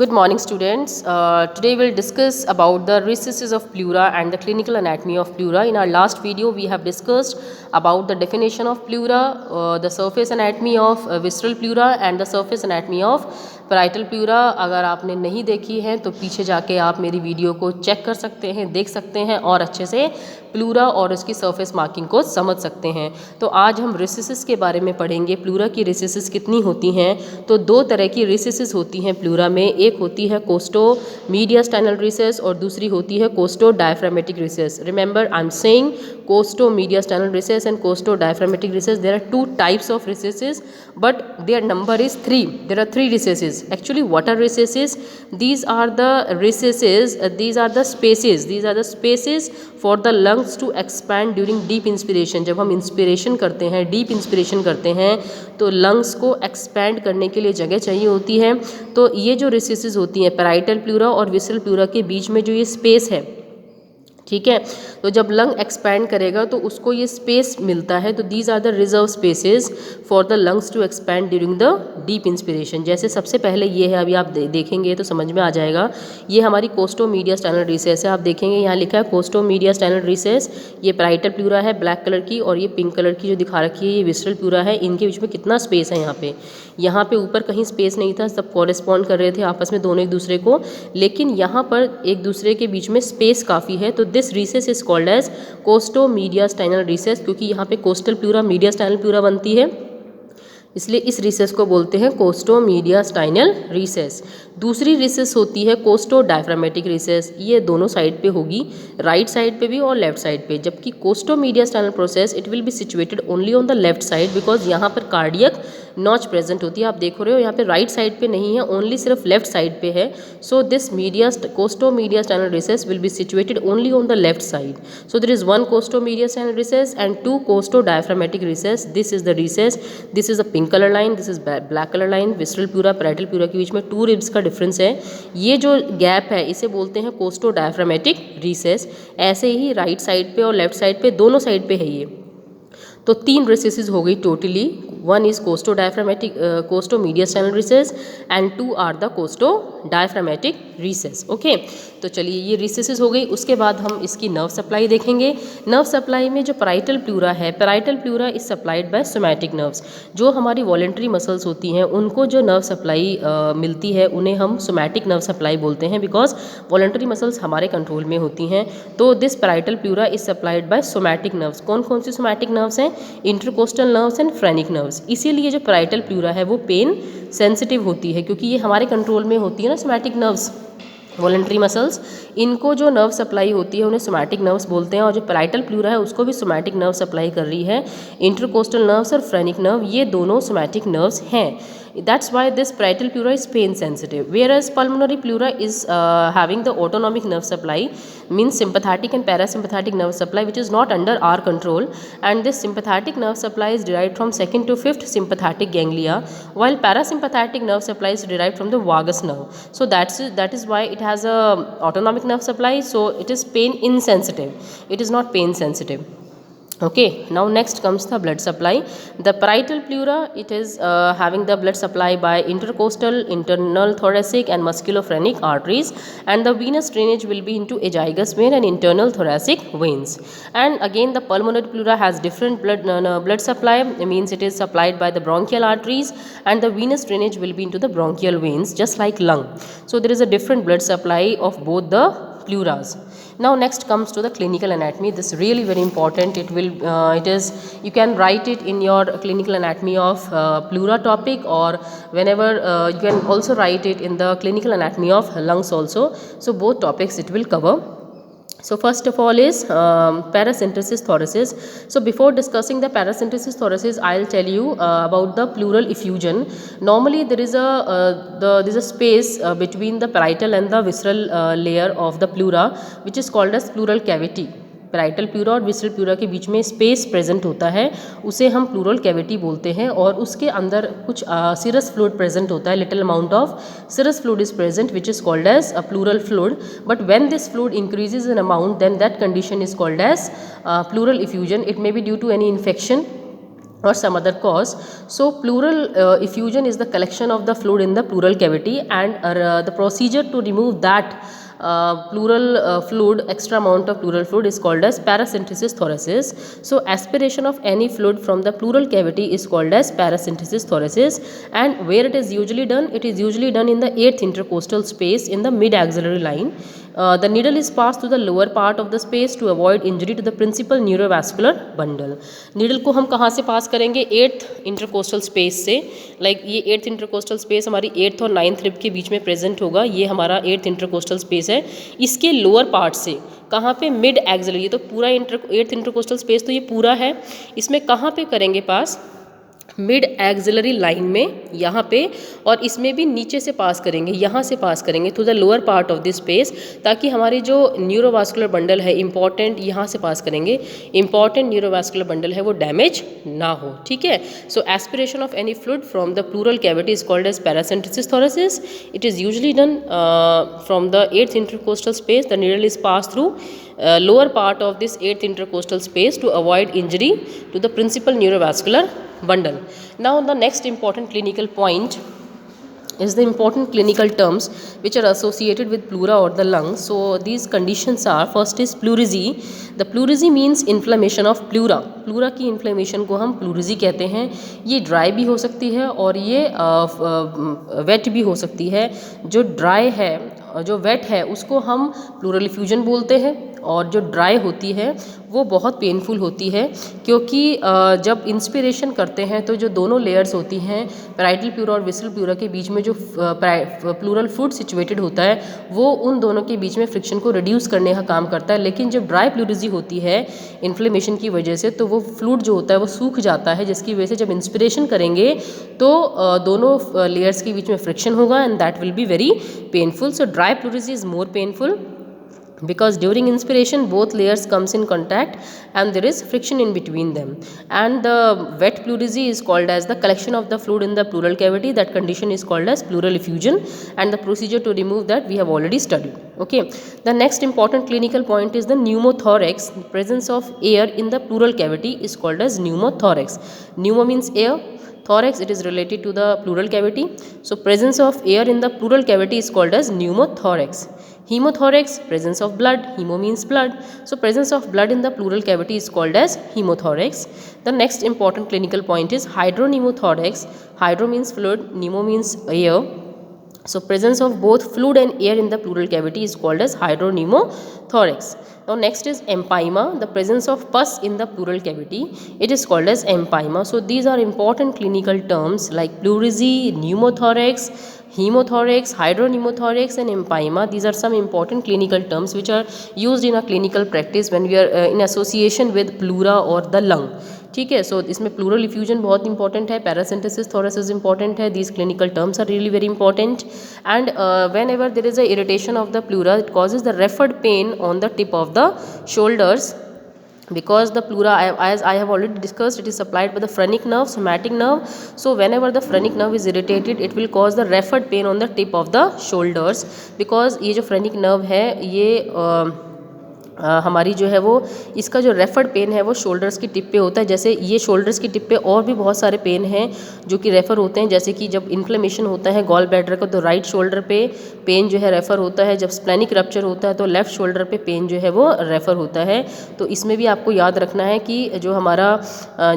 Good morning, students. Today we'll discuss about the recesses of pleura and the clinical anatomy of pleura. In our last video, we have discussed about the definition of pleura, the surface anatomy of visceral pleura and the surface anatomy of parietal pleura. अगर आपने नहीं देखी है तो पीछे जाके आप मेरी वीडियो को चेक कर सकते हैं, देख सकते हैं और अच्छे से प्लूरा और उसकी सरफेस मार्किंग को समझ सकते हैं। तो आज हम रिसेसिस के बारे में पढ़ेंगे। प्लूरा की रिसेसिस कितनी होती हैं? तो दो तरह की रिसेसिस होती हैं प्लूरा में। एक होती है कोस्टो मीडियास्टाइनल रिसेस और दूसरी होती है costodiaphragmatic recess. Remember I am saying costomediastinal recess and costodiaphragmatic recess. There are two types of recesses but their number is 3. There are 3 recesses. Actually, what are recesses? These are the recesses, these are the spaces for the lungs to expand during deep inspiration. जब हम inspiration करते हैं, deep inspiration करते हैं तो lungs को expand करने के लिए जगह चाहिए होती है। तो ये जो recesses होती हैं पैराइटल प्लूरा और विसरल प्लूरा के बीच में जो ये स्पेस है, ठीक है, तो जब लंग एक्सपैंड करेगा तो उसको ये स्पेस मिलता है। तो these are the reserve spaces for the lungs to expand during the deep inspiration. जैसे सबसे पहले ये है, अभी आप देखेंगे तो समझ में आ जाएगा। ये हमारी कोस्टो मीडियास्टाइनल रिसेस है। आप देखेंगे यहाँ लिखा है कोस्टो मीडियास्टाइनल रिसेस। ये पैराइटल प्लूरा है ब्लैक कलर की और ये पिंक कलर की जो दिखा रखी है ये विसरल प्लूरा है। इनके बीच में कितना स्पेस है यहाँ पे ऊपर कहीं स्पेस नहीं था, सब कॉरेस्पॉन्ड कर रहे थे आपस में दोनों एक दूसरे को, लेकिन यहाँ पर एक दूसरे के बीच में स्पेस काफ़ी है। तो this recess is called as costomediastinal recess, क्योंकि यहाँ पे कोस्टल प्लूरा मीडियास्टाइनल प्लूरा बनती है, इसलिए इस रिसेस को बोलते हैं कोस्टो मीडियास्टाइनल रिसेस। दूसरी रिसेस होती है कोस्टो डायफ्रामेटिक रिसेस। ये दोनों साइड पे होगी, राइट साइड पे भी और लेफ्ट साइड पे। जबकि costomediastinal process it will be situated only on the left side because यहाँ पर कार्डियक नॉच प्रेजेंट होती है। आप देख रहे हो यहाँ पे राइट साइड पे नहीं है, ओनली सिर्फ लेफ्ट साइड पे है। So this costomediastinal recess will be situated only on the left side. So there is one costomediastinal recess and two costodiaphragmatic recess. This is the recess, this is a pink colour line, this is black colour line. Visceral pleura parietal pleura के बीच में 2 ribs का difference है। ये जो gap है इसे बोलते हैं कोस्टो डायफ्रामेटिक रिसेस। ऐसे ही राइट साइड पे और लेफ्ट साइड पे दोनों साइड पे है ये। तो 3 रिसेसेस हो गई totally. One is costodiaphragmatic costomediastinal recess and 2 are the costodiaphragmatic recess. Okay, तो चलिए ये रिसेसेस हो गई। उसके बाद हम इसकी नर्व सप्लाई देखेंगे। नर्व सप्लाई में जो पैराइटल प्लूरा है, parietal pleura is supplied by somatic nerves. जो हमारी वॉलेंट्री मसल्स होती हैं उनको जो नर्व सप्लाई मिलती है उन्हें हम सोमैटिक नर्व सप्लाई बोलते हैं बिकॉज वॉलेंट्री मसल्स हमारे कंट्रोल में होती हैं। तो this parietal pleura is supplied by somatic nerves. कौन कौन सी सोमैटिक नर्व्स हैं? Intercostal nerves and phrenic nerves. इसीलिए जो पैराइटल प्लूरा है वो पेन सेंसिटिव होती है क्योंकि ये हमारे कंट्रोल में होती है ना सोमैटिक नर्व्स, वॉलेंट्री मसल्स। इनको जो नर्व सप्लाई होती है उन्हें सोमैटिक नर्व्स बोलते हैं और जो पैराइटल प्लूरा है उसको भी सोमैटिक नर्व सप्लाई कर रही है। इंटरकोस्टल नर्व्स और फ्रेनिक नर्व ये दोनों सोमैटिक नर्व्स हैं। That's why this parietal pleura is pain sensitive, whereas pulmonary pleura is having the autonomic nerve supply, means sympathetic and parasympathetic nerve supply, which is not under our control. And this sympathetic nerve supply is derived from 2nd to 5th sympathetic ganglia, while parasympathetic nerve supply is derived from the vagus nerve. So that is why it has a autonomic nerve supply. So it is pain insensitive. It is not pain sensitive. Okay, now next comes the blood supply. The parietal pleura, it is having the blood supply by intercostal, internal thoracic and musculophrenic arteries, and the venous drainage will be into aegis vein and internal thoracic veins. And again the pulmonary pleura has different blood supply, it means it is supplied by the bronchial arteries and the venous drainage will be into the bronchial veins just like lung. So there is a different blood supply of both the pleuras. Now next comes to the clinical anatomy. This is really very important. It is you can write it in your clinical anatomy of pleura topic, or whenever you can also write it in the clinical anatomy of lungs also. So both topics it will cover. So first of all is paracentesis thoracis. So before discussing the paracentesis thoracis, I'll tell you about the pleural effusion. Normally there is a space between the parietal and the visceral layer of the pleura, which is called as pleural cavity. Parietal pleura और visceral pleura के बीच में space present होता है, उसे हम pleural cavity बोलते हैं। और उसके अंदर कुछ सीरस फ्लूइड प्रेजेंट होता है, little amount of serous fluid is present which is called as a pleural fluid. But when this fluid increases in amount then that condition is called as pleural effusion. It may be due to any infection or some other cause. So pleural effusion is the collection of the fluid in the pleural cavity, and the procedure to remove that pleural fluid, extra amount of pleural fluid, is called as paracentesis thoracis. So aspiration of any fluid from the pleural cavity is called as paracentesis thoracis. And where it is usually done? It is usually done in the 8th intercostal space in the mid axillary line. The needle is passed through the lower part of the space to avoid injury to the principal neurovascular bundle. Needle को हम कहाँ से पास करेंगे? 8th intercostal space से. Like ये 8th intercostal space हमारी 8th और 9th rib के बीच में प्रेजेंट होगा. ये हमारा 8th इंटरकोस्टल स्पेस है. इसके लोअर पार्ट से कहाँ पे? Mid axillary. ये तो पूरा 8th इंटरकोस्टल स्पेस तो ये पूरा है. इसमें कहाँ पे करेंगे पास? मिड एक्सिलरी लाइन में, यहाँ पे, और इसमें भी नीचे से पास करेंगे, यहाँ से पास करेंगे through the lower part of this space, ताकि हमारी जो न्यूरोवास्कुलर बंडल है इंपॉर्टेंट, यहाँ से पास करेंगे, इंपॉर्टेंट न्यूरोवास्कुलर बंडल है वो डैमेज ना हो. ठीक है. So aspiration of any fluid from the pleural cavity is called as paracentesis thoracis. It is usually done from the 8th intercostal space. The needle is pass through lower part of this 8th intercostal space to avoid injury to the principal neurovascular bundle. Now the next important clinical point is the important clinical terms which are associated with pleura or the lung. So these conditions are, first is pleurisy. The pleurisy means inflammation of pleura. pleura की inflammation को हम pleurisy कहते हैं. ये dry भी हो सकती है और ये wet भी हो सकती है. जो dry है, जो वेट है, उसको हम प्लूरल इफ्यूजन बोलते हैं, और जो ड्राई होती है वो बहुत पेनफुल होती है, क्योंकि जब इंस्पिरेशन करते हैं तो जो दोनों लेयर्स होती हैं पैराइटल प्लूरा और विसरल प्लूरा के बीच में जो प्लूरल फ्लूइड सिचुएटेड होता है वो उन दोनों के बीच में फ्रिक्शन को रिड्यूस करने का काम करता है. लेकिन जब ड्राई प्लूरिजी होती है इन्फ्लेमेशन की वजह से, तो वो फ्लूइड जो होता है वो सूख जाता है, जिसकी वजह से जब इंस्पिरेशन करेंगे तो दोनों लेयर्स के बीच में फ्रिक्शन होगा, and that will be very painful. So dry pleurisy is more painful because during inspiration both layers comes in contact and there is friction in between them. And the wet pleurisy is called as the collection of the fluid in the pleural cavity. That condition is called as pleural effusion, and the procedure to remove that we have already studied. Okay. The next important clinical point is the pneumothorax. The presence of air in the pleural cavity is called as pneumothorax. Pneumo means air, thorax, it is related to the pleural cavity. So presence of air in the pleural cavity is called as pneumothorax. Hemothorax, presence of blood. Hemo means blood. So presence of blood in the pleural cavity is called as hemothorax. The next important clinical point is hydropneumothorax. Hydro means fluid, pneumo means air. So presence of both fluid and air in the pleural cavity is called as hydropneumothorax. Now next is empyema, the presence of pus in the pleural cavity. It is called as empyema. So these are important clinical terms like pleurisy, pneumothorax, hemothorax, hydropneumothorax and empyema. These are some important clinical terms which are used in a clinical practice when we are in association with pleura or the lung. ठीक है. सो इसमें pleural effusion बहुत important है, paracentesis thoracis important है. These clinical terms are really very important. And whenever there is a irritation of the pleura, it causes the referred pain on the tip of the shoulders, because the pleura, as I have already discussed, it is supplied by the phrenic nerve, somatic nerve. So whenever the phrenic nerve is irritated, it will cause the referred pain on the tip of the shoulders, because ये जो phrenic nerve है ये हमारी जो है वो इसका जो रेफर्ड पेन है वो शोल्डर्स की टिप पे होता है. जैसे ये शोल्डर्स की टिप पे और भी बहुत सारे पेन हैं जो कि रेफ़र होते हैं, जैसे कि जब इन्फ्लेमेशन होता है गॉल ब्लैडर का तो राइट शोल्डर पे पेन जो है रेफ़र होता है, जब स्प्लेनिक रप्चर होता है तो लेफ़्ट शोल्डर पे पेन जो है वो रेफ़र होता है. तो इसमें भी आपको याद रखना है कि जो हमारा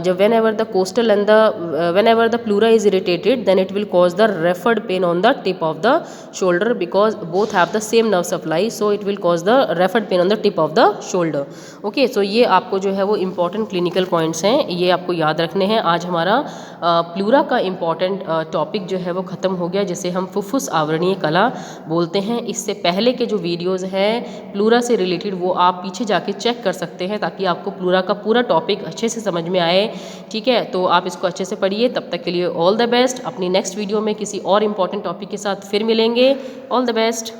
जब whenever the costal and the whenever the pleura is irritated, then it will cause the referred pain on the tip of the shoulder, because both have the same nerve supply, so it will cause the referred pain on the tip of the shoulder. Okay, so ये आपको जो है वो important clinical points हैं, ये आपको याद रखने हैं. आज हमारा प्लूरा का इंपॉर्टेंट टॉपिक जो है वो ख़त्म हो गया, जिसे हम फुफ्फुस आवरणीय कला बोलते हैं. इससे पहले के जो वीडियोज़ हैं प्लूरा से रिलेटेड वो आप पीछे जाके चेक कर सकते हैं, ताकि आपको प्लूरा का पूरा टॉपिक अच्छे से समझ में आए. ठीक है, तो आप इसको अच्छे से पढ़िए. तब तक के लिए ऑल द बेस्ट. अपनी नेक्स्ट वीडियो में किसी और इंपॉर्टेंट टॉपिक के साथ फिर मिलेंगे. All the best.